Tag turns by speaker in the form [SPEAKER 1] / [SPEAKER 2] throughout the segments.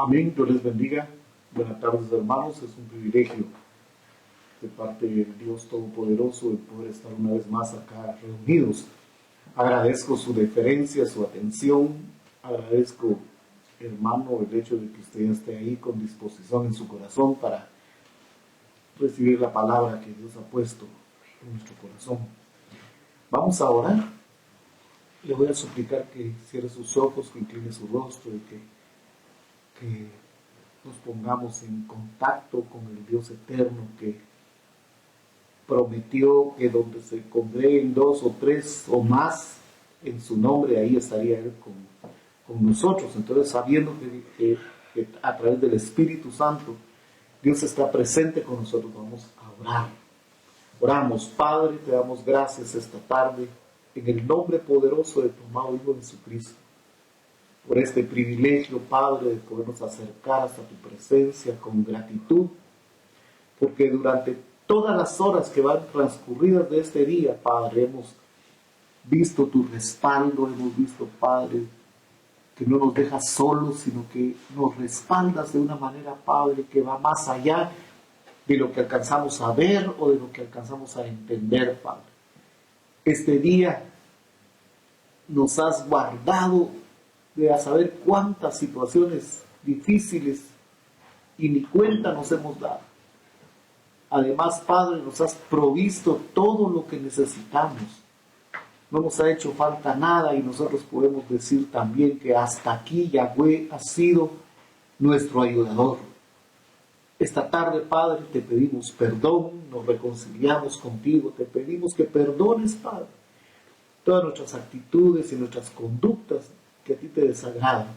[SPEAKER 1] Amén, Dios les bendiga. Buenas tardes, hermanos. Es un privilegio de parte de Dios Todopoderoso de poder estar una vez más acá reunidos. Agradezco su deferencia, su atención. Agradezco, hermano, el hecho de que usted esté ahí con disposición en su corazón para recibir la palabra que Dios ha puesto en nuestro corazón. Vamos a orar. Le voy a suplicar que cierre sus ojos, que incline su rostro y que nos pongamos en contacto con el Dios eterno que prometió que donde se congreguen 2 o 3 o más en su nombre, ahí estaría Él con nosotros. Entonces, sabiendo que a través del Espíritu Santo Dios está presente con nosotros, vamos a orar. Oramos. Padre, te damos gracias esta tarde en el nombre poderoso de tu amado Hijo Jesucristo, por este privilegio, Padre, de podernos acercar hasta tu presencia con gratitud, porque durante todas las horas que van transcurridas de este día, Padre, hemos visto tu respaldo, hemos visto, Padre, que no nos dejas solos, sino que nos respaldas de una manera, Padre, que va más allá de lo que alcanzamos a ver o de lo que alcanzamos a entender, Padre. Este día nos has guardado de a saber cuántas situaciones difíciles y ni cuenta nos hemos dado. Además, Padre, nos has provisto todo lo que necesitamos. No nos ha hecho falta nada y nosotros podemos decir también que hasta aquí Yahweh ha sido nuestro ayudador. Esta tarde, Padre, te pedimos perdón, nos reconciliamos contigo, te pedimos que perdones, Padre, todas nuestras actitudes y nuestras conductas que a ti te desagradan.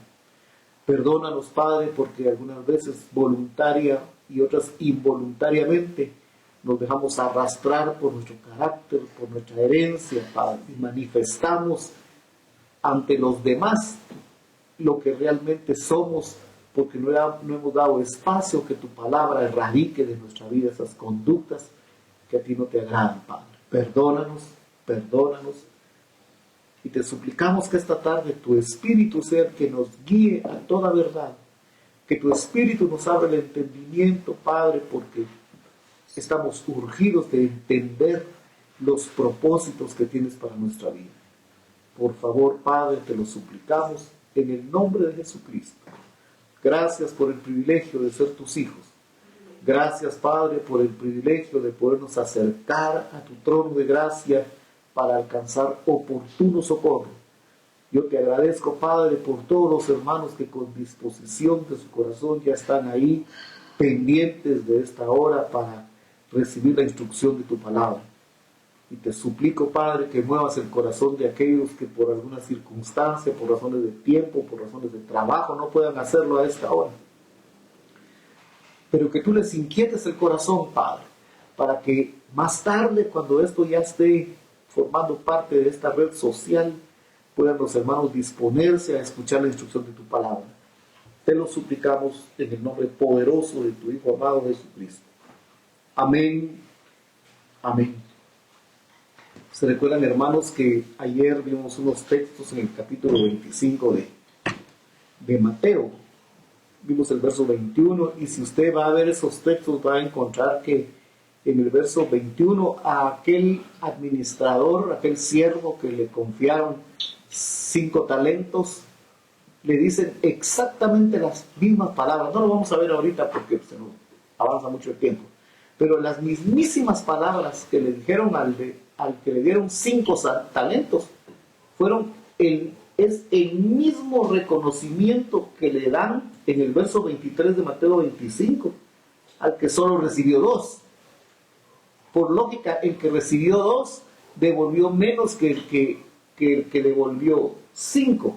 [SPEAKER 1] Perdónanos, Padre, porque algunas veces voluntaria y otras involuntariamente nos dejamos arrastrar por nuestro carácter, por nuestra herencia, Padre, y manifestamos ante los demás lo que realmente somos, porque no hemos dado espacio que tu palabra erradique de nuestra vida esas conductas que a ti no te agradan, Padre. Perdónanos, perdónanos. Y te suplicamos que esta tarde tu Espíritu sea el que nos guíe a toda verdad. Que tu Espíritu nos abra el entendimiento, Padre, porque estamos urgidos de entender los propósitos que tienes para nuestra vida. Por favor, Padre, te lo suplicamos en el nombre de Jesucristo. Gracias por el privilegio de ser tus hijos. Gracias, Padre, por el privilegio de podernos acercar a tu trono de gracia para alcanzar oportuno socorro. Yo te agradezco, Padre, por todos los hermanos que con disposición de su corazón ya están ahí, pendientes de esta hora para recibir la instrucción de tu palabra. Y te suplico, Padre, que muevas el corazón de aquellos que por alguna circunstancia, por razones de tiempo, por razones de trabajo, no puedan hacerlo a esta hora. Pero que tú les inquietes el corazón, Padre, para que más tarde, cuando esto ya esté formando parte de esta red social, puedan los hermanos disponerse a escuchar la instrucción de tu palabra. Te lo suplicamos en el nombre poderoso de tu Hijo amado Jesucristo. Amén. Amén. Se recuerdan, hermanos, que ayer vimos unos textos en el capítulo 25 de Mateo. Vimos el verso 21 y si usted va a ver esos textos va a encontrar que en el verso 21 a aquel administrador, aquel siervo que le confiaron 5 talentos, le dicen exactamente las mismas palabras. No lo vamos a ver ahorita porque se nos avanza mucho el tiempo, pero las mismísimas palabras que le dijeron al que le dieron 5 talentos es el mismo reconocimiento que le dan en el verso 23 de Mateo 25 al que solo recibió 2. Por lógica, el que recibió 2 devolvió menos que el que devolvió 5.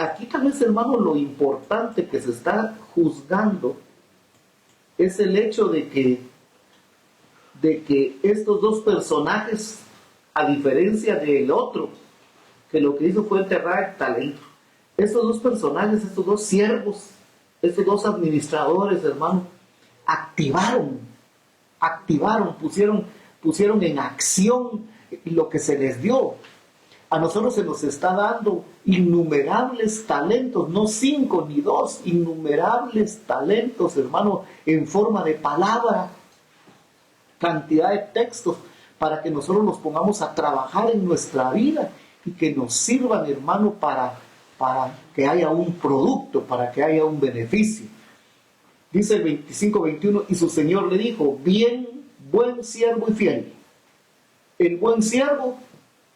[SPEAKER 1] Aquí también, hermano, lo importante que se está juzgando es el hecho de que estos 2 personajes, a diferencia del otro, que lo que hizo fue enterrar el talento, estos 2 personajes, estos 2 siervos, estos 2 administradores, hermano, pusieron en acción lo que se les dio. A nosotros se nos está dando innumerables talentos, no 5 ni 2, innumerables talentos, hermano, en forma de palabra, cantidad de textos, para que nosotros nos pongamos a trabajar en nuestra vida y que nos sirvan, hermano, para que haya un producto, para que haya un beneficio. Dice el 25-21, y su Señor le dijo, bien, buen siervo y fiel. El buen siervo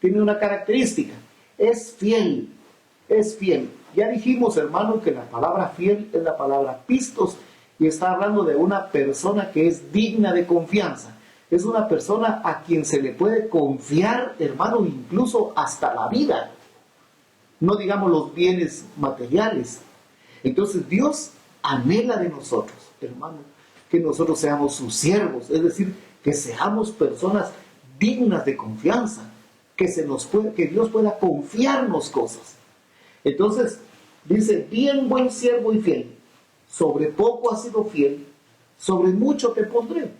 [SPEAKER 1] tiene una característica, es fiel, es fiel. Ya dijimos, hermano, que la palabra fiel es la palabra pistos, y está hablando de una persona que es digna de confianza. Es una persona a quien se le puede confiar, hermano, incluso hasta la vida. No digamos los bienes materiales. Entonces Dios anhela de nosotros, hermano, que nosotros seamos sus siervos, es decir, que seamos personas dignas de confianza, que Dios pueda confiarnos cosas. Entonces, dice, bien buen siervo y fiel, sobre poco has sido fiel, sobre mucho te pondré.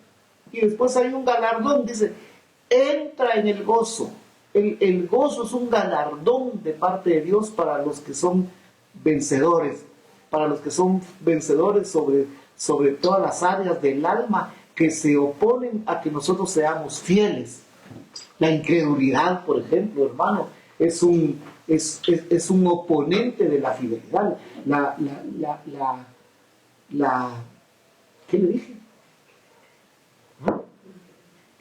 [SPEAKER 1] Y después hay un galardón, dice, entra en el gozo. El gozo es un galardón de parte de Dios para los que son vencedores, para los que son vencedores sobre todas las áreas del alma que se oponen a que nosotros seamos fieles. La incredulidad, por ejemplo, hermano, es un oponente de la fidelidad. ¿Qué le dije?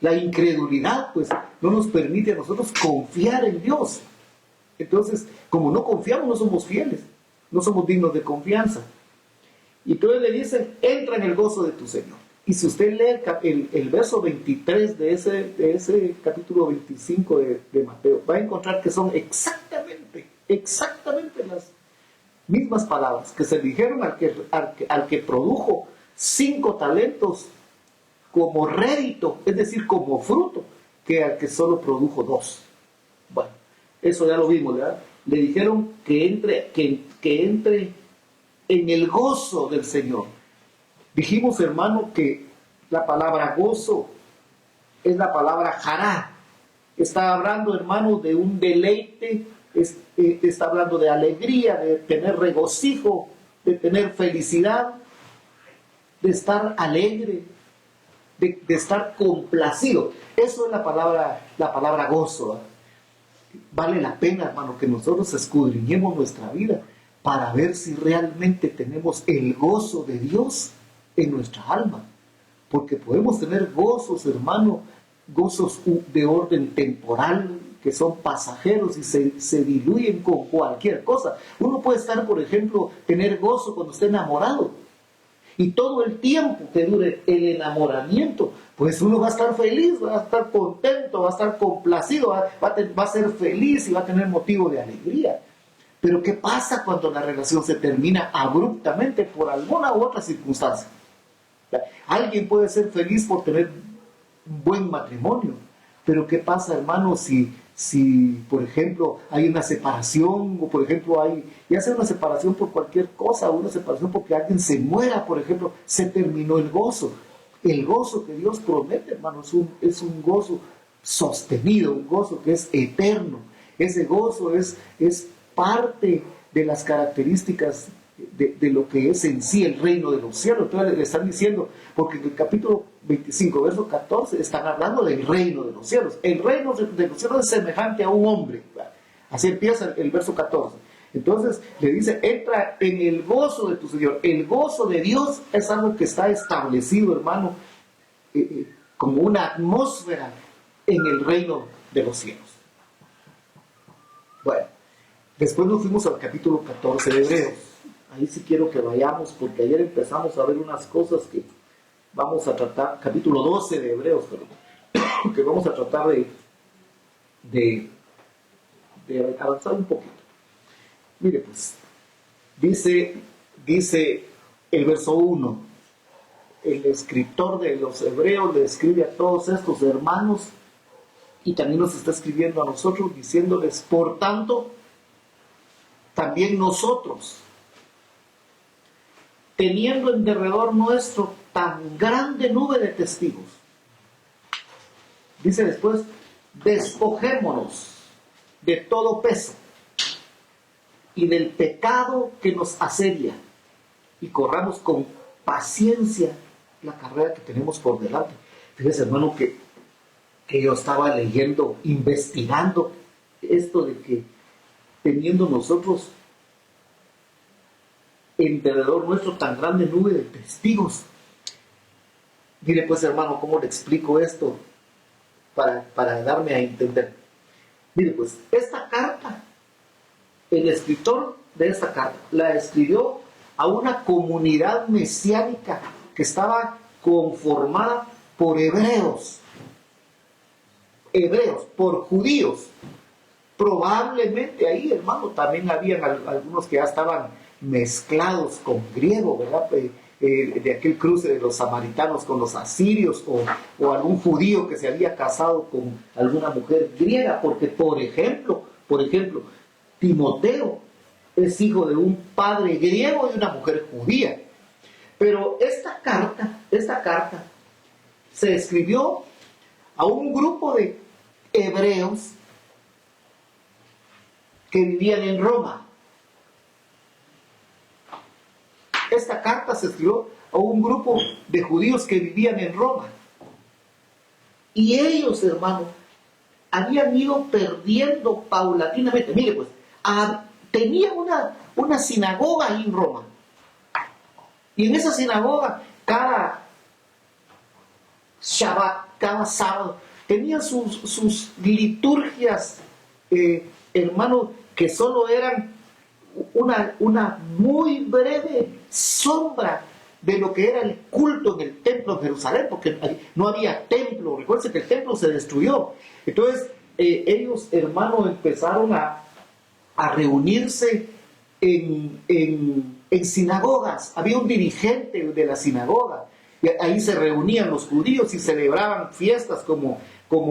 [SPEAKER 1] La incredulidad, pues, no nos permite a nosotros confiar en Dios. Entonces, como no confiamos, no somos fieles, no somos dignos de confianza. Y entonces le dicen, entra en el gozo de tu Señor. Y si usted lee el verso 23 de ese capítulo 25 de Mateo, va a encontrar que son exactamente las mismas palabras que se dijeron al que produjo 5 talentos como rédito, es decir, como fruto, que al que solo produjo 2. Bueno, eso ya lo vimos, ¿verdad? Le dijeron que entre en el gozo del Señor. Dijimos, hermano, que la palabra gozo es la palabra jará. Está hablando, hermano, de un deleite, está hablando de alegría, de tener regocijo, de tener felicidad, de estar alegre, de estar complacido. Eso es la palabra gozo. Vale la pena, hermano, que nosotros escudriñemos nuestra vida para ver si realmente tenemos el gozo de Dios en nuestra alma. Porque podemos tener gozos, hermano, gozos de orden temporal, que son pasajeros y se diluyen con cualquier cosa. Uno puede estar, por ejemplo, tener gozo cuando esté enamorado. Y todo el tiempo que dure el enamoramiento, pues uno va a estar feliz, va a estar contento, va a estar complacido, va a ser feliz y va a tener motivo de alegría. Pero ¿qué pasa cuando la relación se termina abruptamente por alguna u otra circunstancia? Alguien puede ser feliz por tener un buen matrimonio, pero ¿qué pasa, hermano, si por ejemplo hay una separación, o por ejemplo ya sea una separación por cualquier cosa, o una separación porque alguien se muera, por ejemplo, se terminó el gozo? El gozo que Dios promete, hermano, es un gozo sostenido, un gozo que es eterno. Ese gozo es parte de las características de lo que es en sí el reino de los cielos. Entonces le están diciendo, porque en el capítulo 25, verso 14, están hablando del reino de los cielos. El reino de los cielos es semejante a un hombre. Así empieza el verso 14. Entonces le dice, entra en el gozo de tu Señor. El gozo de Dios es algo que está establecido, hermano, como una atmósfera en el reino de los cielos. Bueno, después nos fuimos al capítulo 14 de Hebreos. Ahí sí quiero que vayamos, porque ayer empezamos a ver unas cosas que vamos a tratar, capítulo 12 de Hebreos, que vamos a tratar de avanzar un poquito. Mire, pues, dice el verso 1, el escritor de los Hebreos le escribe a todos estos hermanos, y también nos está escribiendo a nosotros, diciéndoles, por tanto, también nosotros, teniendo en derredor nuestro tan grande nube de testigos, dice después, despojémonos de todo peso y del pecado que nos asedia, y corramos con paciencia la carrera que tenemos por delante. Fíjese, hermano, que yo estaba leyendo, investigando esto de que teniendo nosotros en derredor nuestro tan grande nube de testigos. Mire pues, hermano, cómo le explico esto para darme a entender. Mire pues, esta carta, el escritor de esta carta la escribió a una comunidad mesiánica que estaba conformada por hebreos, por judíos. Probablemente ahí, hermano, también habían algunos que ya estaban mezclados con griego, ¿verdad? De aquel cruce de los samaritanos con los asirios, o algún judío que se había casado con alguna mujer griega, porque por ejemplo, Timoteo es hijo de un padre griego y una mujer judía. Pero esta carta se escribió a un grupo de hebreos que vivían en Roma. Esta carta se escribió a un grupo de judíos que vivían en Roma. Y ellos, hermanos, habían ido perdiendo paulatinamente. Mire, pues, tenían una sinagoga ahí en Roma. Y en esa sinagoga, cada Shabbat, cada sábado, tenían sus liturgias, hermano, que solo eran una muy breve sombra de lo que era el culto en el templo de Jerusalén, porque no había templo. Recuerden que el templo se destruyó. Entonces, ellos, hermano, empezaron a reunirse en sinagogas. Había un dirigente de la sinagoga, y ahí se reunían los judíos y celebraban fiestas como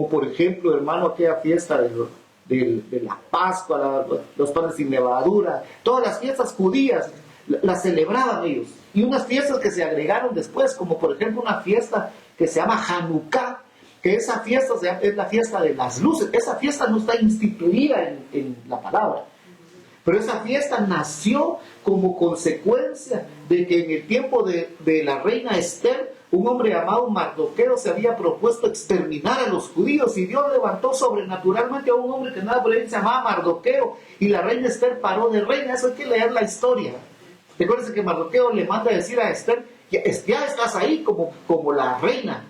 [SPEAKER 1] por ejemplo, hermano, aquella fiesta de la Pascua, los panes sin levadura, todas las fiestas judías las celebraban ellos. Y unas fiestas que se agregaron después, como por ejemplo una fiesta que se llama Hanukkah, que esa fiesta es la fiesta de las luces. Esa fiesta no está instituida en la palabra, pero esa fiesta nació como consecuencia de que en el tiempo de la reina Esther, un hombre llamado Mardoqueo se había propuesto exterminar a los judíos, y Dios levantó sobrenaturalmente a un hombre que nada por ahí se llamaba Mardoqueo, y la reina Esther paró de reina. Eso hay que leer la historia. Recuérdense que Mardoqueo le manda a decir a Esther: ya estás ahí como la reina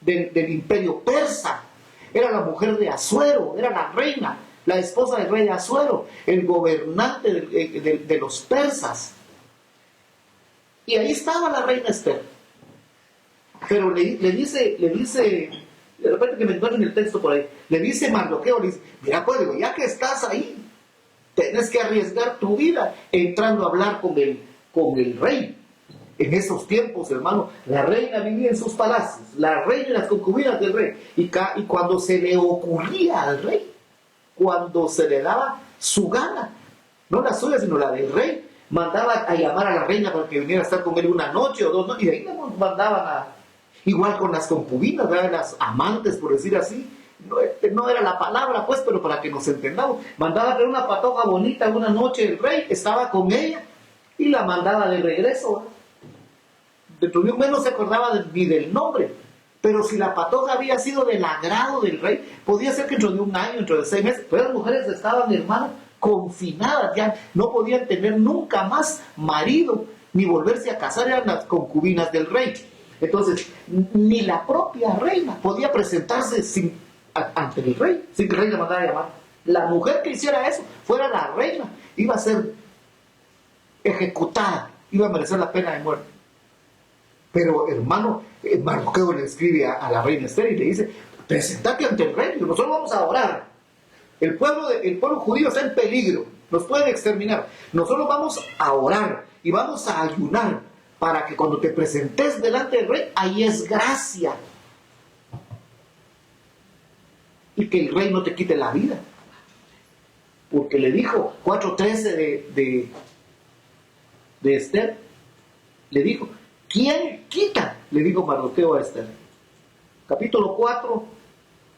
[SPEAKER 1] del imperio persa. Era la mujer de Asuero, era la reina, la esposa del rey de Asuero, el gobernante de los persas. Y ahí estaba la reina Esther. Pero le dice, de repente que me encuentro en el texto por ahí, le dice Mardoqueo, le dice: mira, pues, digo, ya que estás ahí, tienes que arriesgar tu vida entrando a hablar con el rey. En esos tiempos, hermano, la reina vivía en sus palacios, la reina y las concubinas del rey. Y cuando se le ocurría al rey, cuando se le daba su gana, no la suya, sino la del rey, mandaba a llamar a la reina para que viniera a estar con él una noche o 2 noches, y de ahí la mandaban igual con las concubinas, ¿verdad? Las amantes, por decir así. No era la palabra, pues, pero para que nos entendamos, mandaba a traer una patoja bonita una noche, el rey estaba con ella y la mandaba de regreso, ¿verdad? Dentro de un mes no se acordaba ni del nombre, pero si la patoja había sido del agrado del rey, podía ser que dentro de un año, dentro de 6 meses, pues las mujeres estaban, hermano, confinadas, ya no podían tener nunca más marido, ni volverse a casar, eran las concubinas del rey. Entonces, ni la propia reina podía presentarse ante el rey, sin que el rey la mandara a llamar. La mujer que hiciera eso, fuera la reina, iba a ser ejecutada, iba a merecer la pena de muerte. Pero, hermano, Mardoqueo le escribe a la reina Esther y le dice: presentate ante el rey, nosotros vamos a orar. El pueblo judío está en peligro, nos pueden exterminar. Nosotros vamos a orar y vamos a ayunar para que cuando te presentes delante del rey, ahí es gracia. Y que el rey no te quite la vida. Porque le dijo, 4:13 de Esther, le dijo: ¿quién quita? Le dijo Mardoqueo a Esther. Capítulo 4.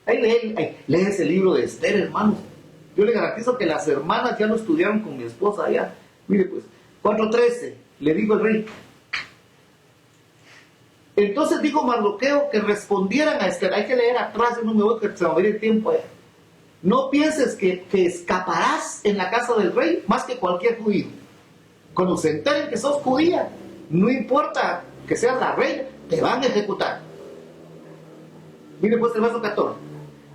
[SPEAKER 1] Ahí lee ese libro de Esther, hermano. yo le garantizo que las hermanas ya lo estudiaron con mi esposa allá. Mire pues, 4:13, le digo el rey. Entonces dijo Mardoqueo que respondieran a Esther. Hay que leer atrás, no me voy, que se va a ver el tiempo allá. No pienses que escaparás en la casa del rey más que cualquier judío. Cuando se enteren que sos judía, no importa que seas la reina, te van a ejecutar. Mire pues el verso 14.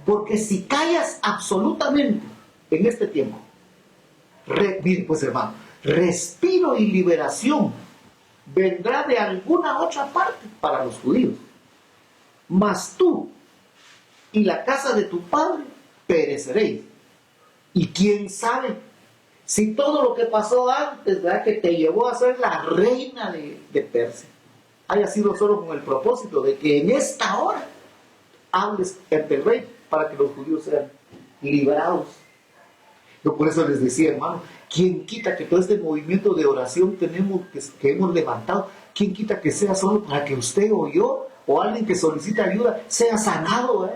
[SPEAKER 1] Porque si callas absolutamente en este tiempo, mire pues hermano, respiro y liberación vendrá de alguna otra parte para los judíos. Mas tú y la casa de tu padre pereceréis. Y quién sabe si todo lo que pasó antes, ¿verdad?, que te llevó a ser la reina de Persia, haya sido solo con el propósito de que en esta hora hables ante el rey para que los judíos sean liberados. Yo por eso les decía, hermano, ¿quién quita que todo este movimiento de oración que hemos levantado, quién quita que sea solo para que usted o yo o alguien que solicita ayuda sea sanado,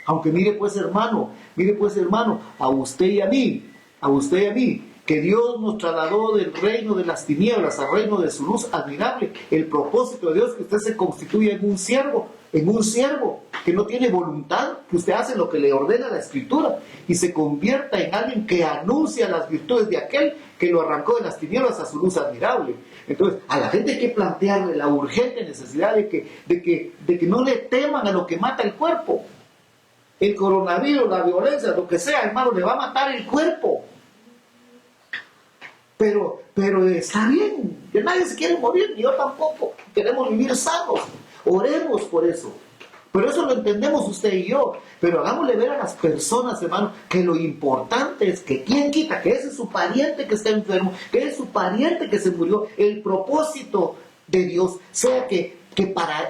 [SPEAKER 1] Aunque mire pues hermano, a usted y a mí, que Dios nos trasladó del reino de las tinieblas al reino de su luz admirable. El propósito de Dios es que usted se constituya en un siervo que no tiene voluntad, que usted hace lo que le ordena la Escritura y se convierta en alguien que anuncia las virtudes de aquel que lo arrancó de las tinieblas a su luz admirable. Entonces, a la gente hay que plantearle la urgente necesidad de que no le teman a lo que mata el cuerpo. El coronavirus, la violencia, lo que sea, hermano, le va a matar el cuerpo. Pero está bien, que nadie se quiere morir, ni yo tampoco. Queremos vivir sanos. Oremos por eso. Pero eso lo entendemos usted y yo. Pero hagámosle ver a las personas, hermano, que lo importante es que quién quita, que ese es su pariente que está enfermo, que es su pariente que se murió. El propósito de Dios sea que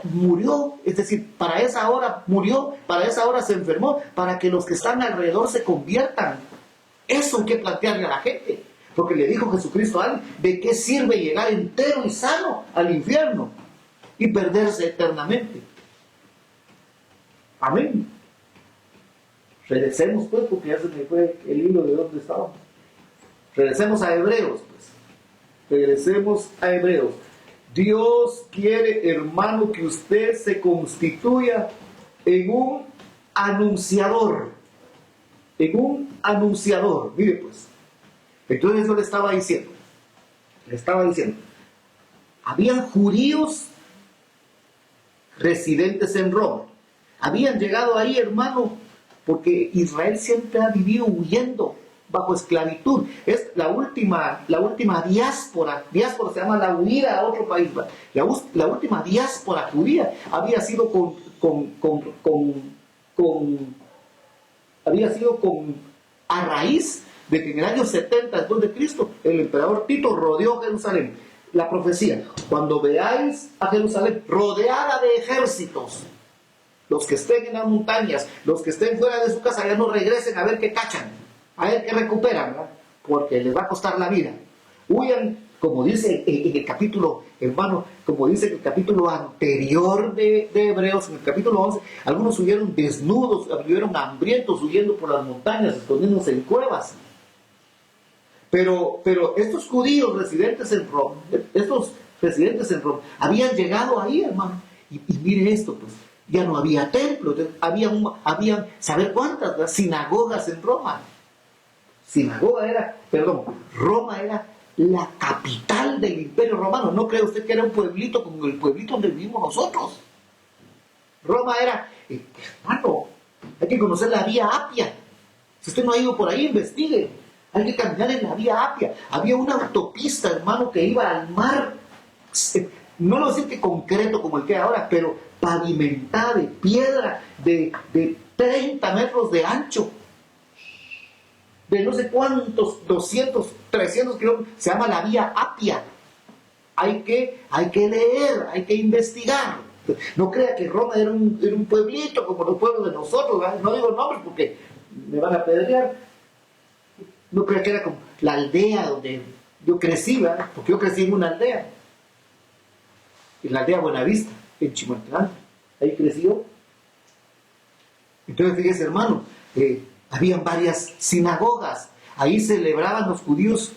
[SPEAKER 1] murió, es decir, para esa hora murió, para esa hora se enfermó, para que los que están alrededor se conviertan. Eso hay que plantearle a la gente. Porque le dijo Jesucristo a alguien, ¿de qué sirve llegar entero y sano al infierno y perderse eternamente? Amén. Regresemos pues, porque ya se me fue el hilo de dónde estábamos. Regresemos a Hebreos, Dios quiere, hermano, que usted se constituya en un anunciador. Mire pues. Entonces yo le estaba diciendo, habían judíos residentes en Roma. Habían llegado ahí, hermano, porque Israel siempre ha vivido huyendo bajo esclavitud. Es la última diáspora se llama la huida a otro país. La última diáspora judía había sido a raíz de que en el año 70 después de Cristo el emperador Tito rodeó Jerusalén. La profecía, cuando veáis a Jerusalén rodeada de ejércitos, los que estén en las montañas, los que estén fuera de su casa, ya no regresen a ver qué cachan, a ver qué recuperan, ¿verdad? Porque les va a costar la vida. Huyan, como dice en el capítulo, hermano, como dice en el capítulo anterior de Hebreos, en el capítulo 11, algunos huyeron desnudos, huyeron hambrientos, huyendo por las montañas, escondiéndose en cuevas. Pero estos judíos residentes en Roma, habían llegado ahí, hermano. Y mire esto, pues, ya no había templos, habían, ¿saber cuántas? ¿Verdad? Sinagogas en Roma. Roma era la capital del Imperio Romano. ¿No cree usted que era un pueblito como el pueblito donde vivimos nosotros? Roma era, hermano, hay que conocer la Vía Apia. Si usted no ha ido por ahí, investigue. Hay que caminar en la Vía Apia. Había una autopista, hermano, que iba al mar. No lo voy a decir que concreto como el que hay ahora, pero pavimentada de piedra de 30 metros de ancho. De no sé cuántos, 200, 300 kilómetros. Se llama la Vía Apia. Hay que leer, hay que investigar. No crea que Roma era un pueblito como los pueblos de nosotros, ¿verdad? No digo nombres porque me van a apedrear. No creo que era como la aldea donde yo crecí, ¿verdad? Porque yo crecí en una aldea. En la aldea Buenavista, en Chimaltenango. Ahí crecí yo. Entonces, fíjese, hermano, Habían varias sinagogas. Ahí celebraban los judíos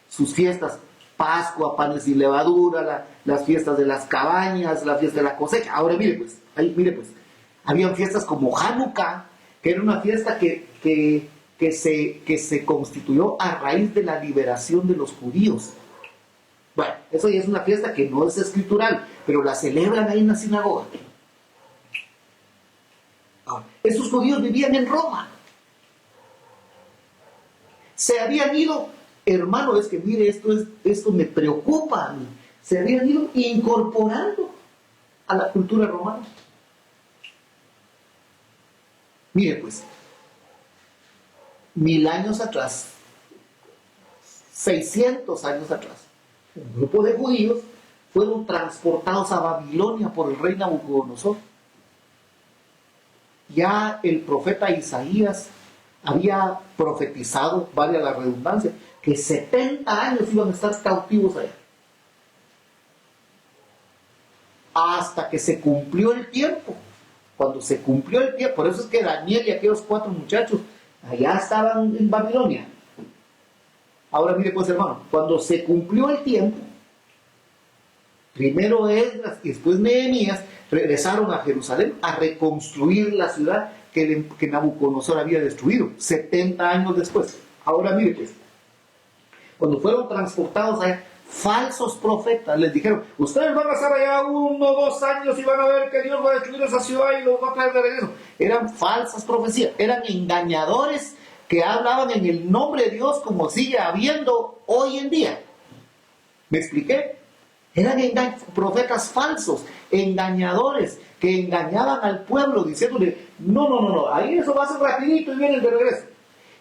[SPEAKER 1] sus fiestas, Pascua, panes sin levadura, las fiestas de las cabañas, la fiesta de la cosecha. Ahora mire pues, habían fiestas como Hanukkah, que era una fiesta que se constituyó a raíz de la liberación de los judíos. Bueno, eso ya es una fiesta que no es escritural, pero la celebran ahí en la sinagoga. Esos judíos vivían en Roma. Se habían ido, hermano, es que mire, esto me preocupa a mí. Se habían ido incorporando a la cultura romana. Mire pues, 1000 años atrás, 600 años atrás, un grupo de judíos fueron transportados a Babilonia por el rey Nabucodonosor. Ya el profeta Isaías había profetizado, vale la redundancia, que 70 años iban a estar cautivos allá. Hasta que se cumplió el tiempo. Cuando se cumplió el tiempo, por eso es que Daniel y aquellos 4 muchachos allá estaban en Babilonia. Ahora mire pues, hermano, cuando se cumplió el tiempo, primero Esdras y después Nehemías regresaron a Jerusalén a reconstruir la ciudad que Nabucodonosor había destruido 70 años después. Ahora mire pues, cuando fueron transportados a falsos profetas, les dijeron: ustedes van a estar allá 1 o 2 años y van a ver que Dios va a destruir esa ciudad y los va a traer de regreso. Eran falsas profecías, eran engañadores que hablaban en el nombre de Dios, como sigue habiendo hoy en día. ¿Me expliqué? Eran profetas falsos, engañadores, que engañaban al pueblo diciéndole: no, ahí eso va a ser rapidito y vienen de regreso.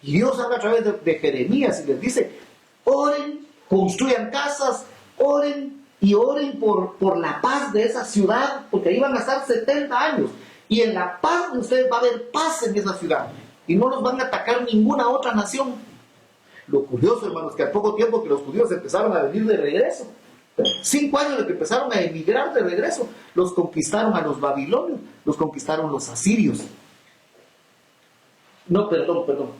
[SPEAKER 1] Y Dios habla a través de Jeremías y les dice: oren, construyan casas, oren y oren por la paz de esa ciudad, porque ahí van a estar 70 años. Y en la paz de ustedes va a haber paz en esa ciudad. Y no los van a atacar ninguna otra nación. Lo curioso, hermanos, que al poco tiempo que los judíos empezaron a venir de regreso, 5 años de que empezaron a emigrar de regreso, los conquistaron a los babilonios, los conquistaron los asirios. No, perdón.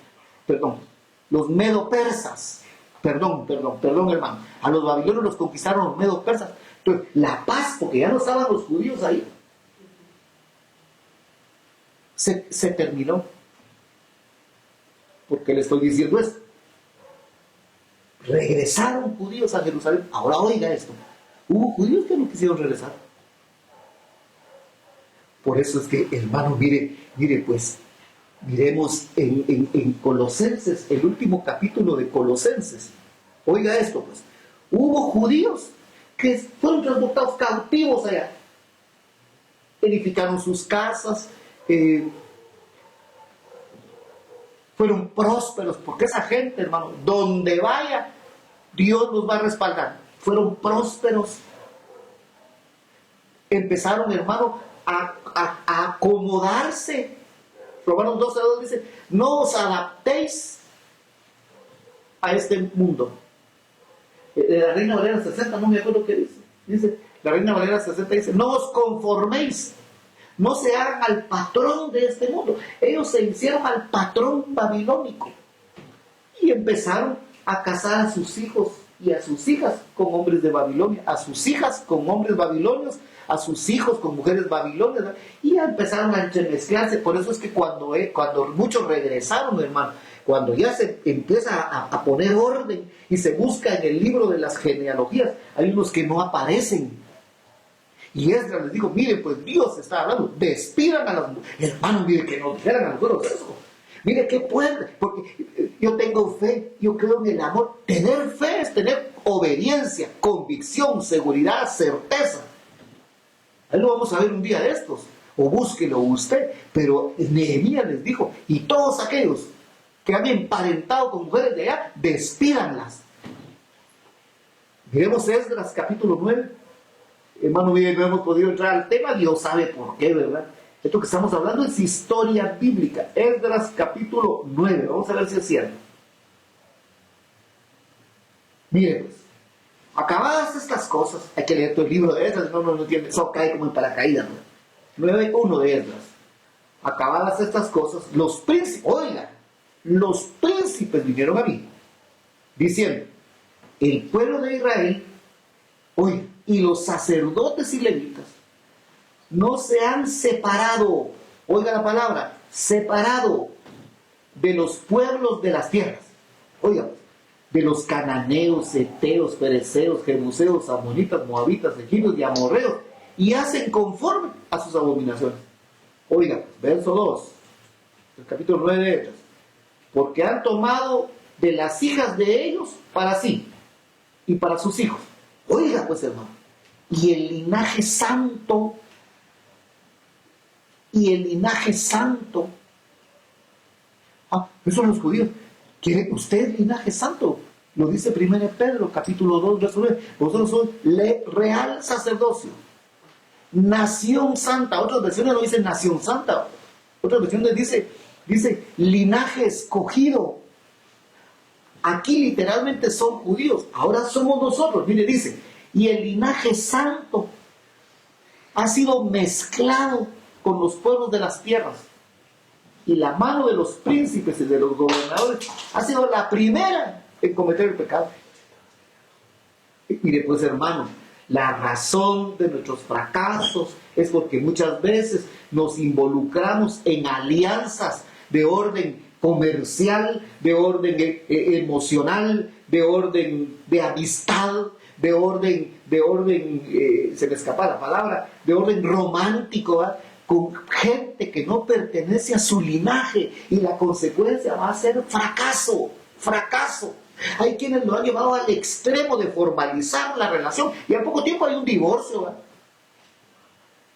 [SPEAKER 1] Los medo-persas. Perdón, hermano. A los babilonios los conquistaron los medo-persas. Entonces, la paz, porque ya no estaban los judíos ahí, se terminó. ¿Por qué le estoy diciendo esto? Regresaron judíos a Jerusalén. Ahora oiga esto. Hubo judíos que no quisieron regresar. Por eso es que, hermano, mire pues, miremos en Colosenses, el último capítulo de Colosenses. Oiga esto pues. Hubo judíos que fueron transportados cautivos allá. Edificaron sus casas, fueron prósperos, porque esa gente, hermano, donde vaya, Dios los va a respaldar. Fueron prósperos. Empezaron, hermano, a acomodarse. Romanos 12:2 dice: no os adaptéis a este mundo. La Reina Valera 60, no me acuerdo qué dice. Dice, la Reina Valera 60 dice: no os conforméis. No se hagan al patrón de este mundo. Ellos se hicieron al patrón babilónico. Y empezaron a casar a sus hijos y a sus hijas con hombres de Babilonia. A sus hijas con hombres babilonios. A sus hijos con mujeres babilonias. Y ya empezaron a entremezclarse. Por eso es que cuando muchos regresaron, hermano, cuando ya se empieza a poner orden y se busca en el libro de las genealogías, hay unos que no aparecen. Y Esdras les dijo: miren, pues Dios está hablando, despidan a las mujeres. Hermano, mire, que nos dijeran a nosotros eso. Mire qué puede, porque yo tengo fe, yo creo en el amor. Tener fe es tener obediencia, convicción, seguridad, certeza. Ahí lo vamos a ver un día de estos, o búsquelo usted. Pero Nehemías les dijo: y todos aquellos que han emparentado con mujeres de allá, despídanlas. Miremos Esdras capítulo 9. Hermano, bien, no hemos podido entrar al tema, Dios sabe por qué, ¿verdad? Esto que estamos hablando es historia bíblica. Esdras capítulo 9, vamos a ver si es cierto. Miren pues, acabadas estas cosas, hay que leer todo el libro de Esdras, no entiende, eso cae como en paracaídas, ¿no? 9:1 de Esdras. Acabadas estas cosas, los príncipes, oiga, los príncipes vinieron a mí, diciendo, el pueblo de Israel, oiga, y los sacerdotes y levitas no se han separado, oiga la palabra, separado de los pueblos de las tierras, oiga, de los cananeos, heteos, fereceos, jebuseos, amonitas, moabitas, egipcios y amorreos, y hacen conforme a sus abominaciones. Oiga, verso 2, el capítulo 9 de Esdras, porque han tomado de las hijas de ellos para sí y para sus hijos. Oiga, pues hermano, y el linaje santo, eso son los judíos. ¿Quiere usted linaje santo? Lo dice 1 Pedro, capítulo 2, verso 9. Vosotros sois real sacerdocio, nación santa. Otras versiones no dicen nación santa. Otras versiones dice linaje escogido. Aquí literalmente son judíos. Ahora somos nosotros. Mire, dice, y el linaje santo ha sido mezclado con los pueblos de las tierras. Y la mano de los príncipes y de los gobernadores ha sido la primera en cometer el pecado. Mire, pues hermano, la razón de nuestros fracasos es porque muchas veces nos involucramos en alianzas de orden comercial, de orden emocional, de orden de amistad, de orden, se me escapa la palabra, de orden romántico, ¿verdad? Con gente que no pertenece a su linaje, y la consecuencia va a ser fracaso. Hay quienes lo han llevado al extremo de formalizar la relación y al poco tiempo hay un divorcio, ¿verdad?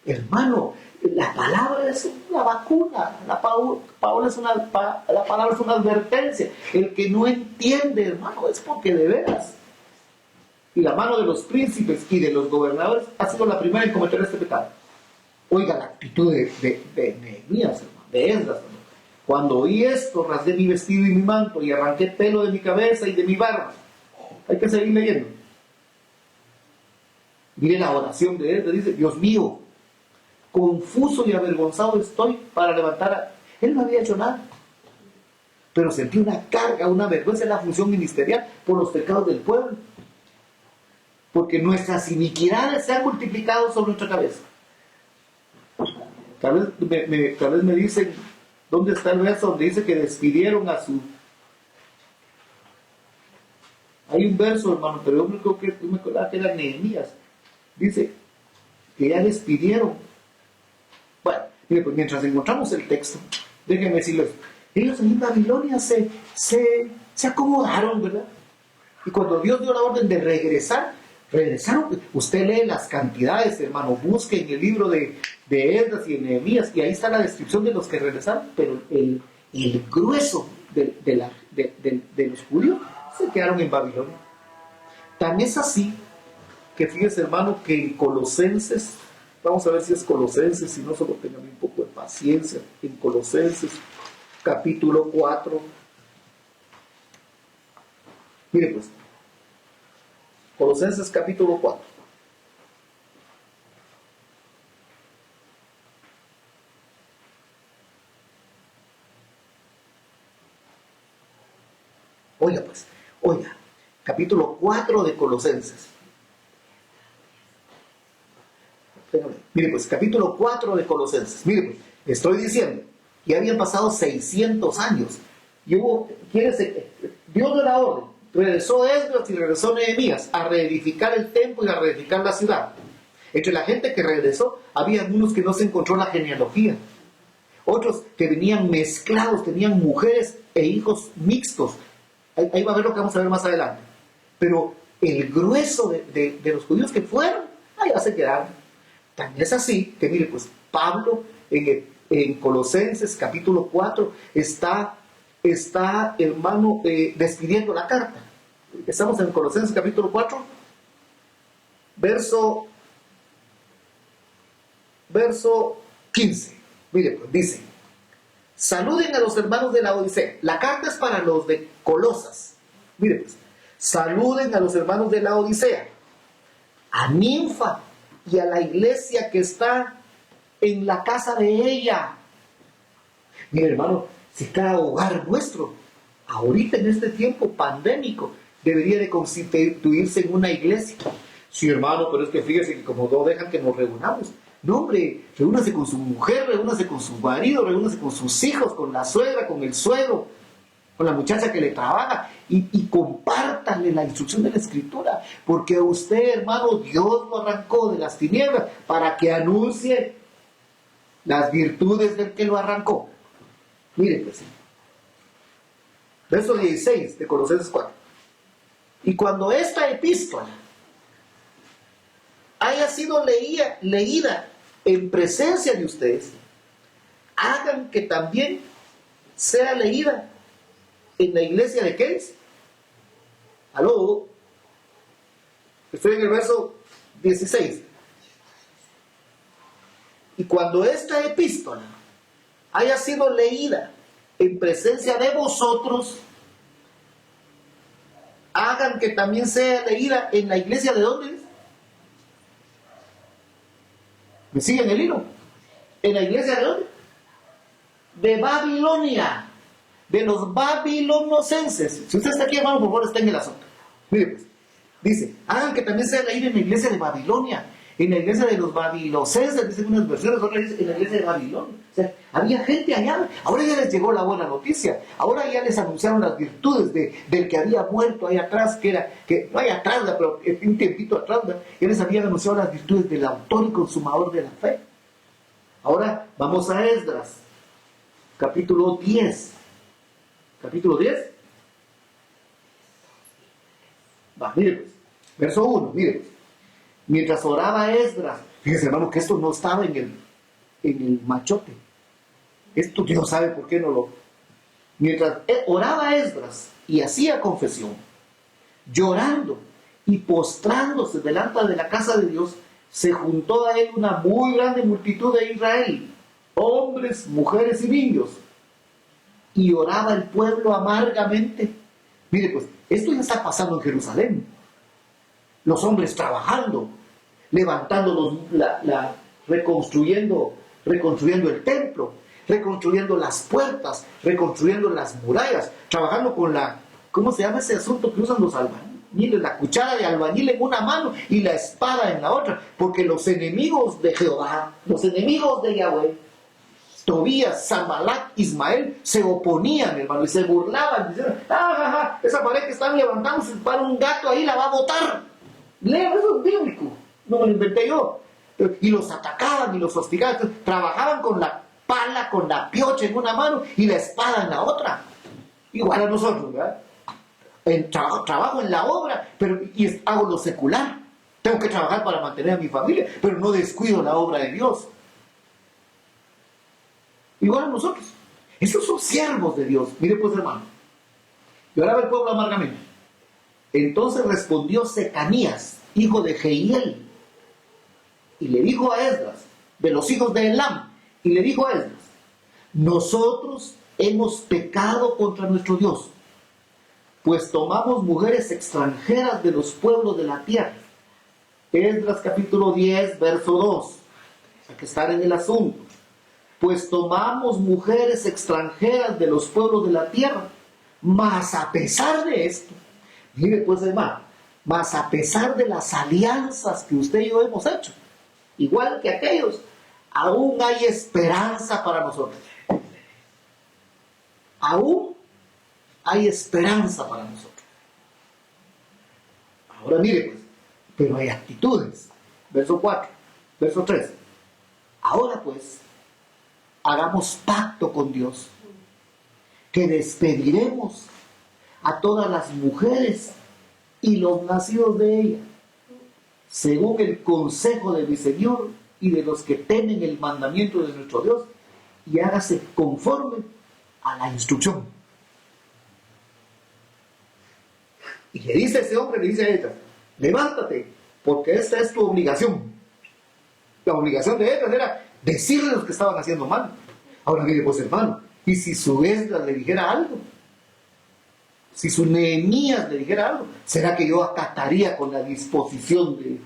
[SPEAKER 1] Hermano, la palabra es una vacuna, la palabra es una advertencia. El que no entiende, hermano, es porque de veras. Y la mano de los príncipes y de los gobernadores ha sido la primera en cometer este pecado. Oiga la actitud de Nehemías, hermano, de Esdras, hermano. Cuando oí esto, rasgué mi vestido y mi manto y arranqué pelo de mi cabeza y de mi barba. Hay que seguir leyendo. Mire la oración de Esdras, dice, Dios mío, confuso y avergonzado estoy para levantar a... Él no había hecho nada, pero sentí una carga, una vergüenza en la función ministerial por los pecados del pueblo, porque nuestras iniquidades se han multiplicado sobre nuestra cabeza. Tal vez me dicen, ¿dónde está el verso donde dice que despidieron a su... Hay un verso, hermano, pero yo me acordaba que era Nehemías. Dice que ya despidieron. Bueno, mire, pues mientras encontramos el texto, déjenme decirles, ellos en Babilonia se acomodaron, ¿verdad? Y cuando Dios dio la orden de regresaron. Usted lee las cantidades, hermano, busque en el libro de Esdras y de Nehemías, y ahí está la descripción de los que regresaron, pero el grueso de los judíos se quedaron en Babilonia. Tan es así que fíjese, hermano, que en Colosenses, vamos a ver si es Colosenses, si no, solo tengan un poco de paciencia, en Colosenses capítulo 4, mire pues, Colosenses capítulo 4. Oiga, capítulo 4 de Colosenses. Mire pues, capítulo 4 de Colosenses. Mire pues, estoy diciendo, ya habían pasado 600 años. Y Dios dio la orden. Regresó Esdras y regresó Nehemías a reedificar el templo y a reedificar la ciudad. Entre la gente que regresó, había algunos que no se encontró la genealogía. Otros que venían mezclados, tenían mujeres e hijos mixtos. Ahí va a ver lo que vamos a ver más adelante. Pero el grueso de los judíos que fueron, allá se quedaron. También es así que, mire, pues Pablo en Colosenses capítulo 4 está hermano, despidiendo la carta. Estamos en Colosenses capítulo 4, verso 15. Mire, pues dice, saluden a los hermanos de la Odisea. La carta es para los de Colosas. Mire, pues, saluden a los hermanos de la Odisea, a Ninfa y a la iglesia que está en la casa de ella. Mire, hermano, si cada hogar nuestro, ahorita en este tiempo pandémico, debería de constituirse en una iglesia. Sí, hermano, pero es que fíjese que como no dejan que nos reunamos. No, hombre, reúnase con su mujer, reúnase con su marido, reúnase con sus hijos, con la suegra, con el suegro, con la muchacha que le trabaja, y compártanle la instrucción de la Escritura, porque a usted, hermano, Dios lo arrancó de las tinieblas para que anuncie las virtudes del que lo arrancó. Miren, pues, verso 16 de Colosenses 4. Y cuando esta epístola haya sido leída en presencia de ustedes, hagan que también sea leída en la iglesia de ¿qué es? Aló, estoy en el verso 16. Y cuando esta epístola haya sido leída en presencia de vosotros, hagan que también sea leída en la iglesia de ¿dónde es? ¿Me siguen el hilo? ¿En la iglesia de dónde? De Babilonia, de los babilonosenses. Si usted está aquí, hermano, por favor, está en el asunto. Mire, pues, dice, hagan que también sea leída en la iglesia de Babilonia, en la iglesia de los babilosenses, dicen unas versiones, otras dicen en la iglesia de Babilonia. O sea, había gente allá. Ahora ya les llegó la buena noticia. Ahora ya les anunciaron las virtudes del que había muerto ahí atrás, no hay atrás, pero un tiempito atrás, ya les habían anunciado las virtudes del autor y consumador de la fe. Ahora vamos a Esdras, capítulo 10. Capítulo 10. Va, mire pues, verso 1, mire pues. Mientras oraba Esdras, fíjese hermano que esto no estaba en el machote. Esto Dios sabe por qué no lo... Mientras oraba Esdras y hacía confesión, llorando y postrándose delante de la casa de Dios, se juntó a él una muy grande multitud de Israel, hombres, mujeres y niños, y oraba el pueblo amargamente. Mire pues, esto ya está pasando en Jerusalén. Los hombres trabajando, levantando reconstruyendo el templo, reconstruyendo las puertas, reconstruyendo las murallas, trabajando con ¿cómo se llama ese asunto que usan los albañiles? La cuchara de albañil en una mano y la espada en la otra, porque los enemigos de Jehová, los enemigos de Yahweh, Tobías, Sanbalat, Ismael, se oponían, hermano, y se burlaban, diciendo, esa pared que están levantando, si para un gato ahí la va a botar. Lean, eso es bíblico, no me lo inventé yo. Y los atacaban y los hostigaban. Entonces, trabajaban con la pala, con la piocha en una mano y la espada en la otra. Igual a nosotros, ¿verdad? Trabajo en la obra, y hago lo secular. Tengo que trabajar para mantener a mi familia, pero no descuido la obra de Dios. Igual a nosotros. Esos son siervos de Dios. Mire pues, hermano. Lloraba el pueblo amargamente. Entonces respondió Secanías, hijo de Jehiel, y le dijo a Esdras, de los hijos de Elam, y le dijo a Esdras, nosotros hemos pecado contra nuestro Dios, pues tomamos mujeres extranjeras de los pueblos de la tierra. Esdras capítulo 10, verso 2. Hay que estar en el asunto. Pues tomamos mujeres extranjeras de los pueblos de la tierra, mas a pesar de esto, mire pues hermano, mas a pesar de las alianzas que usted y yo hemos hecho, igual que aquellos, aún hay esperanza para nosotros. Aún hay esperanza para nosotros. Ahora mire pues, pero hay actitudes. Verso 4, verso 3. Ahora pues, hagamos pacto con Dios, que despediremos a todas las mujeres y los nacidos de ella, según el consejo de mi Señor y de los que temen el mandamiento de nuestro Dios, y hágase conforme a la instrucción. Y le dice a ese hombre, le dice a ella, levántate, porque esta es tu obligación. La obligación de ellos era decirle a los que estaban haciendo mal. Ahora mire pues hermano, y si su Esdras le dijera algo, si su Nehemías le dijera algo, ¿será que yo acataría con la disposición de...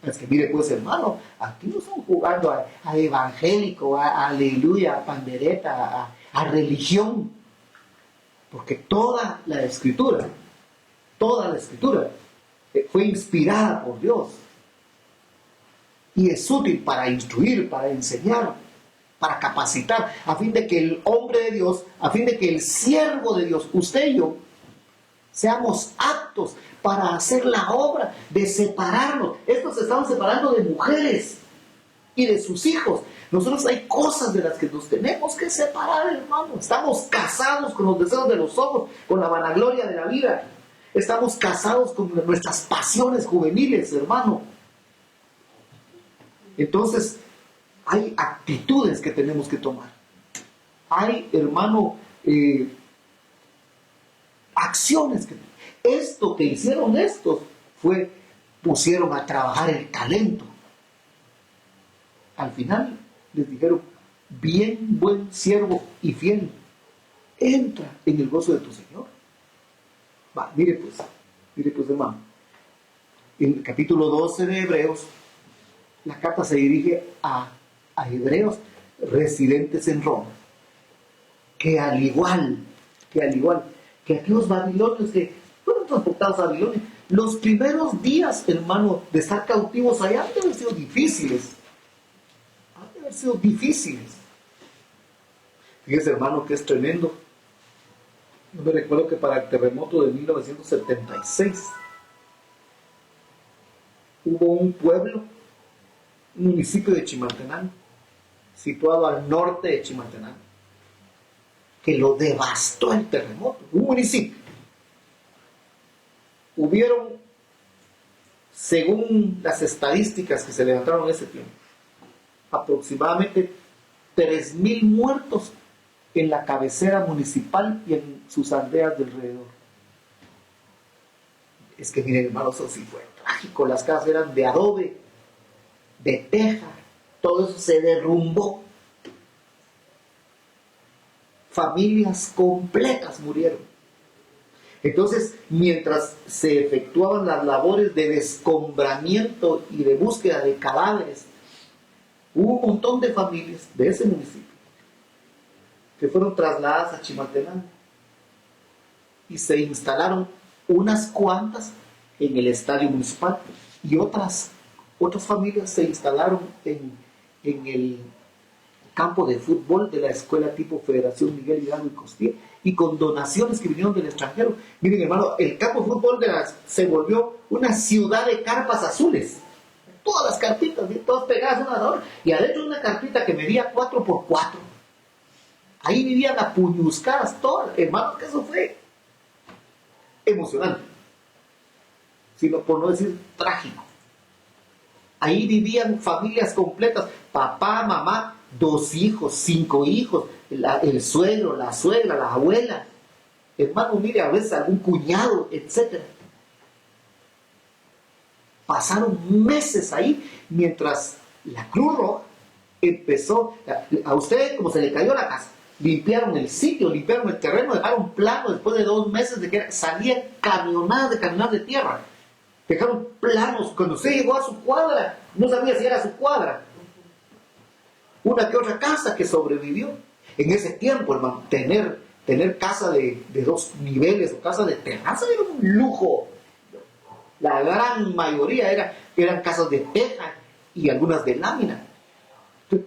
[SPEAKER 1] Es que mire pues hermano, aquí no están jugando a evangélico, a aleluya, a pandereta, a religión, porque toda la escritura fue inspirada por Dios y es útil para instruir, para enseñar, para capacitar, a fin de que el hombre de Dios, a fin de que el siervo de Dios, usted y yo, seamos aptos para hacer la obra de separarnos. Estos se estaban separando de mujeres y de sus hijos. Nosotros hay cosas de las que nos tenemos que separar, hermano. Estamos casados con los deseos de los ojos, con la vanagloria de la vida. Estamos casados con nuestras pasiones juveniles, hermano. Entonces, hay actitudes que tenemos que tomar. Hay, hermano, acciones que... Esto que hicieron estos pusieron a trabajar el talento. Al final les dijeron: bien, buen siervo y fiel, entra en el gozo de tu Señor. Mire pues, hermano, en el capítulo 12 de Hebreos, la carta se dirige a hebreos residentes en Roma, que al igual que aquellos babilonios que fueron transportados a Babilonia, los primeros días, hermano, de estar cautivos allá han de haber sido difíciles. Fíjese, hermano, que es tremendo. Yo me recuerdo que para el terremoto de 1976 hubo un pueblo, un municipio de Chimaltenango, situado al norte de Chimaltenango, que lo devastó el terremoto. Un municipio. Hubieron, según las estadísticas que se levantaron en ese tiempo, aproximadamente 3,000 muertos en la cabecera municipal y en sus aldeas de alrededor. Es que miren, hermanos, eso sí fue trágico. Las casas eran de adobe, de teja, todo eso se derrumbó. Familias completas murieron. Entonces, mientras se efectuaban las labores de descombramiento y de búsqueda de cadáveres, hubo un montón de familias de ese municipio que fueron trasladadas a Chimaltenango y se instalaron unas cuantas en el estadio municipal y otras familias se instalaron en el campo de fútbol de la escuela tipo Federación Miguel Hidalgo y Costilla, y con donaciones que vinieron del extranjero. Miren, hermano, el campo de fútbol se volvió una ciudad de carpas azules. Todas las carpitas, todas pegadas una a la otra, y adentro de una carpita que medía 4x4. Ahí vivían apuñuscadas todas, hermano, que eso fue emocionante, sino por no decir trágico. Ahí vivían familias completas, papá, mamá, 2 hijos, 5 hijos, el suegro, la suegra, la abuela, hermano, mire, a veces algún cuñado, etc. Pasaron meses ahí mientras la Cruz Roja empezó. A usted, como se le cayó la casa, limpiaron el sitio, limpiaron el terreno, dejaron plano después de 2 meses de que salían camionadas de tierra. Dejaron planos. Cuando usted llegó a su cuadra, no sabía si era su cuadra. Una que otra casa que sobrevivió. En ese tiempo, hermano, tener casa de 2 niveles o casa de terraza era un lujo. La gran mayoría eran casas de teja y algunas de lámina.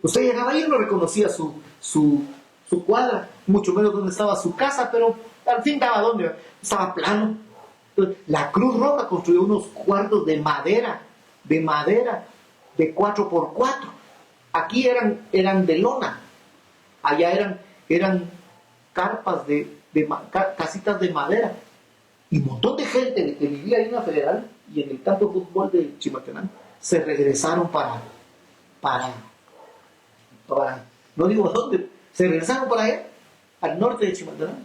[SPEAKER 1] Usted llegaba ahí y no reconocía su cuadra, mucho menos dónde estaba su casa, pero al fin daba dónde, estaba plano. La Cruz Roja construyó unos cuartos de madera, de 4x4. Aquí eran de lona, allá eran carpas casitas de madera. Y un montón de gente que vivía ahí en la Federal y en el campo de fútbol de Chimaltenango se regresaron para no digo dónde, se regresaron para allá, al norte de Chimaltenango.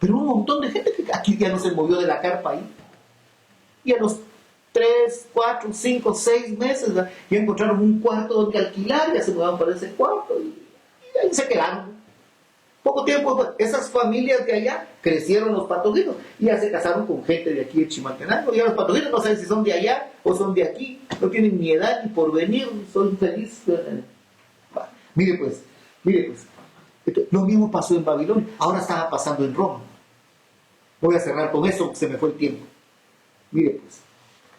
[SPEAKER 1] Pero un montón de gente que aquí ya no se movió de la carpa ahí. Y a los 3, 4, 5, 6 meses ya encontraron un cuarto donde alquilar, ya se mudaron para ese cuarto y ahí se quedaron. Poco tiempo, esas familias de allá crecieron los patoginos y ya se casaron con gente de aquí de Chimaltenango. Y ya los patoginos no saben si son de allá o son de aquí, no tienen ni edad ni porvenir, son felices. Mire pues, Entonces, lo mismo pasó en Babilonia, ahora estaba pasando en Roma. Voy a cerrar con eso, se me fue el tiempo. Mire pues,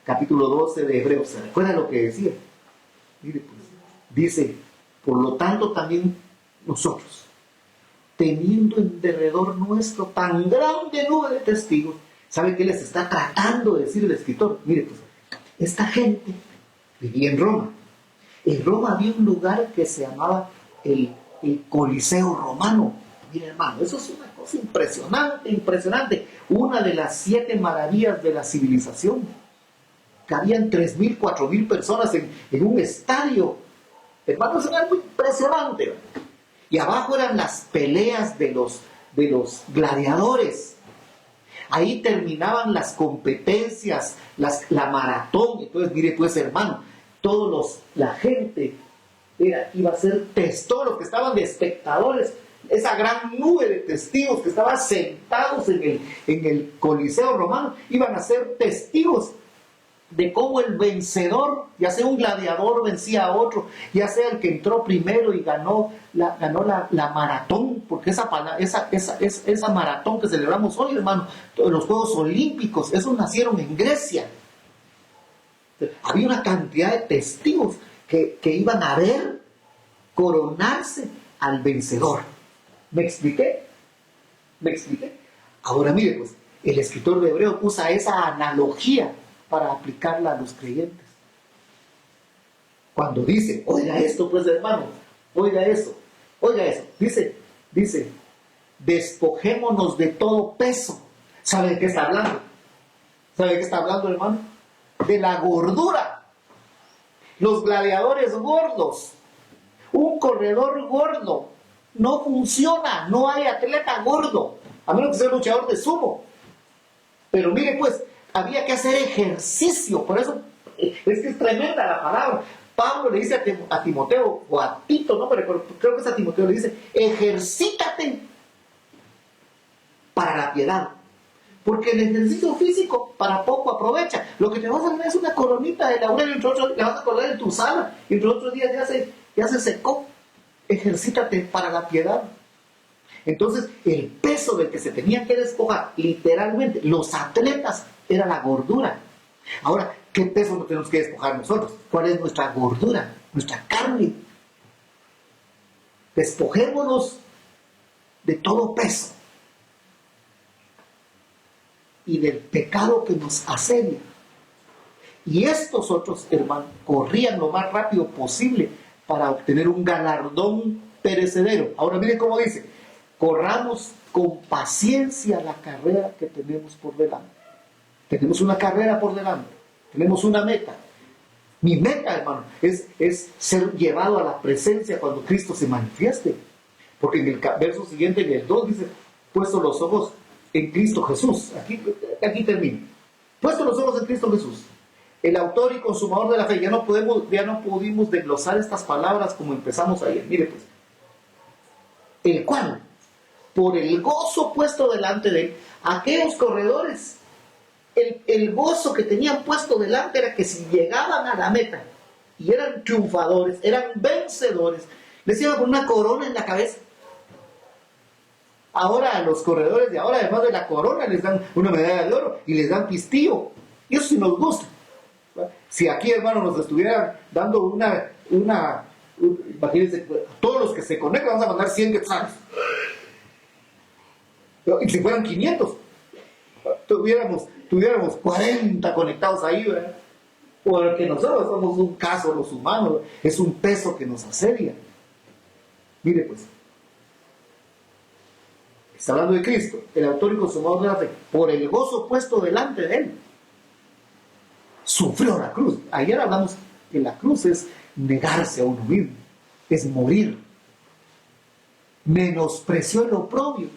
[SPEAKER 1] capítulo 12 de Hebreos, ¿se recuerda lo que decía? Mire pues, dice, por lo tanto también nosotros, teniendo en derredor nuestro tan grande nube de testigos, ¿sabe qué les está tratando de decir el escritor? Mire pues, esta gente vivía en Roma. En Roma había un lugar que se llamaba el Coliseo Romano. Mire hermano, eso es una cosa impresionante, impresionante. Una de las 7 maravillas de la civilización. Cabían 3.000, 4.000 personas en un estadio. Hermano, eso era muy impresionante. Y abajo eran las peleas de los gladiadores. Ahí terminaban las competencias, la maratón. Entonces, mire pues hermano, la gente iba a ser todos los que estaban de espectadores, esa gran nube de testigos que estaban sentados en el Coliseo Romano, iban a ser testigos de cómo el vencedor, ya sea un gladiador vencía a otro, ya sea el que entró primero y ganó la maratón, porque esa maratón que celebramos hoy, hermano, los Juegos Olímpicos, esos nacieron en Grecia. Había una cantidad de testigos que iban a ver coronarse al vencedor. ¿Me expliqué? Ahora mire, pues, el escritor de Hebreos usa esa analogía para aplicarla a los creyentes. Cuando dice, oiga esto, pues hermano, oiga eso, dice, despojémonos de todo peso. ¿Sabe de qué está hablando? Hermano? De la gordura. Los gladiadores gordos, un corredor gordo, no funciona, no hay atleta gordo, a menos que sea luchador de sumo. Pero mire pues, había que hacer ejercicio, por eso es que es tremenda la palabra. Pablo le dice a Timoteo, o a Tito, no me recuerdo, creo que es a Timoteo, le dice, ejercítate para la piedad. Porque el ejercicio físico para poco aprovecha. Lo que te vas a ganar es una coronita de laurel, entre otros, la vas a colgar en tu sala, y entre otros días ya se secó. Ejercítate para la piedad. Entonces, el peso del que se tenía que despojar, literalmente, los atletas, era la gordura. Ahora, ¿qué peso no tenemos que despojar nosotros? ¿Cuál es nuestra gordura? Nuestra carne. Despojémonos de todo peso y del pecado que nos asedia. Y estos otros hermanos corrían lo más rápido posible para obtener un galardón perecedero. Ahora miren cómo dice, corramos con paciencia la carrera que tenemos por delante. Tenemos una carrera por delante, tenemos una meta. Mi meta, hermano, es ser llevado a la presencia cuando Cristo se manifieste. Porque en el verso siguiente, en el 2, dice, puesto los ojos en Cristo Jesús. Aquí termino. Puesto los ojos en Cristo Jesús, el autor y consumador de la fe. Ya no pudimos desglosar estas palabras como empezamos ayer. Mire pues, el cual, por el gozo puesto delante de él, aquellos corredores, el gozo que tenían puesto delante era que si llegaban a la meta y eran triunfadores, eran vencedores, les iban a poner una corona en la cabeza. Ahora a los corredores de ahora, además de la corona, les dan una medalla de oro y les dan pistillo. Y eso sí nos gusta. Si aquí, hermano, nos estuvieran dando imagínense, todos los que se conectan vamos a mandar 100 quetzales. Y si fueran 500, tuviéramos 40 conectados ahí, ¿verdad? Porque nosotros somos un caso, los humanos, es un peso que nos asedia. Mire pues, está hablando de Cristo, el autor y consumador de la fe, por el gozo puesto delante de él, sufrió la cruz. Ayer hablamos que la cruz es negarse a uno mismo, es morir. Menospreció el oprobio.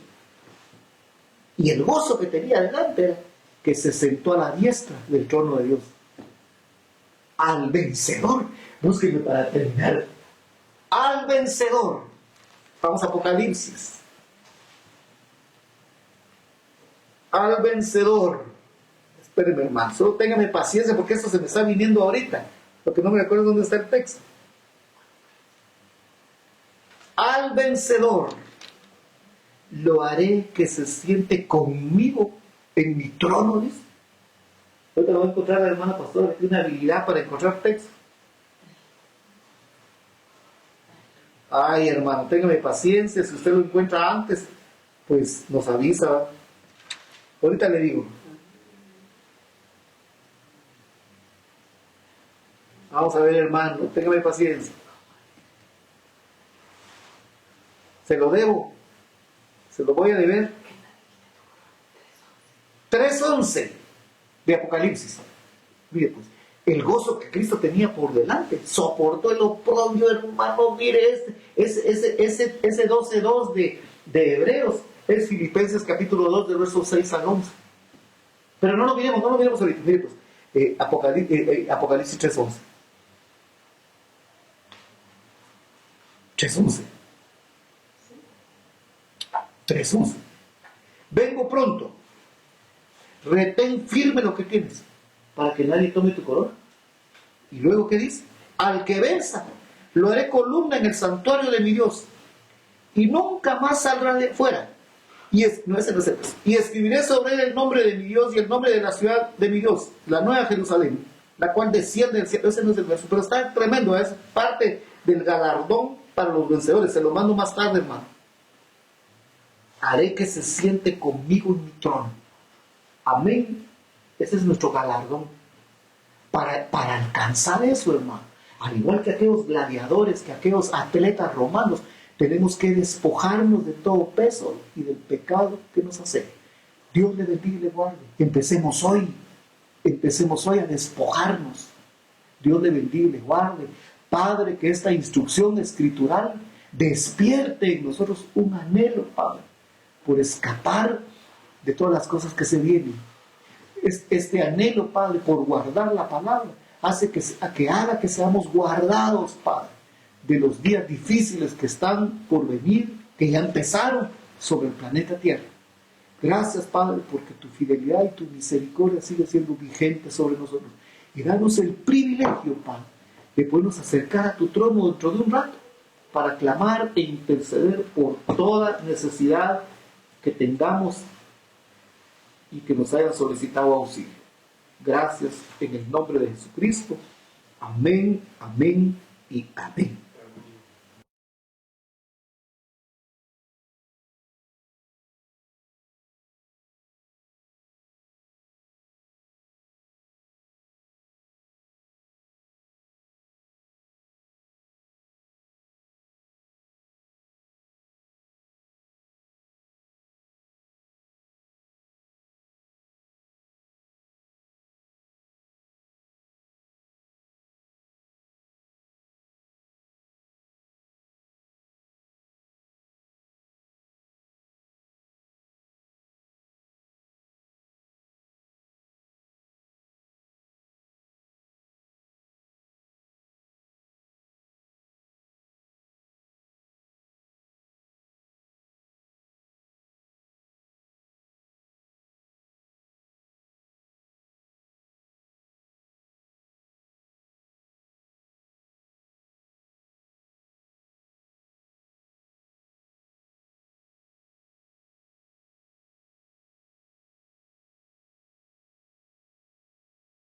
[SPEAKER 1] Y el gozo que tenía delante era que se sentó a la diestra del trono de Dios. Al vencedor, búsquenme para terminar. Al vencedor. Vamos a Apocalipsis. Al vencedor. Espérenme, hermano, solo téngame paciencia porque esto se me está viniendo ahorita, porque no me recuerdo dónde está el texto. Al vencedor, lo haré que se siente conmigo en mi trono, dice. Ahorita lo voy a encontrar la hermana pastora, que tiene una habilidad para encontrar textos. Ay, hermano, téngame paciencia, si usted lo encuentra antes, pues nos avisa, ¿va? Ahorita le digo. Vamos a ver, hermano, téngame paciencia. Se lo debo, se lo voy a deber. 3:11 de Apocalipsis. Mire pues, el gozo que Cristo tenía por delante, soportó el oprobio, hermano. Mire, ese 12:2 de Hebreos es Filipenses capítulo 2, de versos 6 al 11. Pero no lo miremos ahorita. Mire pues, Apocalipsis 3:11. 3:11. 3:11. Vengo pronto. Retén firme lo que tienes, para que nadie tome tu corona. Y luego, ¿qué dice? Al que venza, lo haré columna en el santuario de mi Dios, y nunca más saldrá de fuera. Y escribiré sobre él el nombre de mi Dios y el nombre de la ciudad de mi Dios, la nueva Jerusalén, la cual desciende del cielo. Ese no es el verso, pero está tremendo. Es parte del galardón para los vencedores. Se lo mando más tarde, hermano. Haré que se siente conmigo en mi trono. Amén. Ese es nuestro galardón. Para alcanzar eso, hermano, al igual que aquellos gladiadores, que aquellos atletas romanos, tenemos que despojarnos de todo peso y del pecado que nos hace. Dios le bendiga y le guarde. Empecemos hoy a despojarnos. Dios le bendiga y le guarde. Padre, que esta instrucción escritural despierte en nosotros un anhelo, Padre, por escapar de todas las cosas que se vienen. Este anhelo, Padre, por guardar la palabra, hace que haga que seamos guardados, Padre, de los días difíciles que están por venir, que ya empezaron sobre el planeta Tierra. Gracias, Padre, porque tu fidelidad y tu misericordia sigue siendo vigente sobre nosotros. Y danos el privilegio, Padre, de podernos acercar a tu trono dentro de un rato, para clamar e interceder por toda necesidad que tengamos y que nos hayan solicitado auxilio. Gracias en el nombre de Jesucristo. Amén, amén y amén.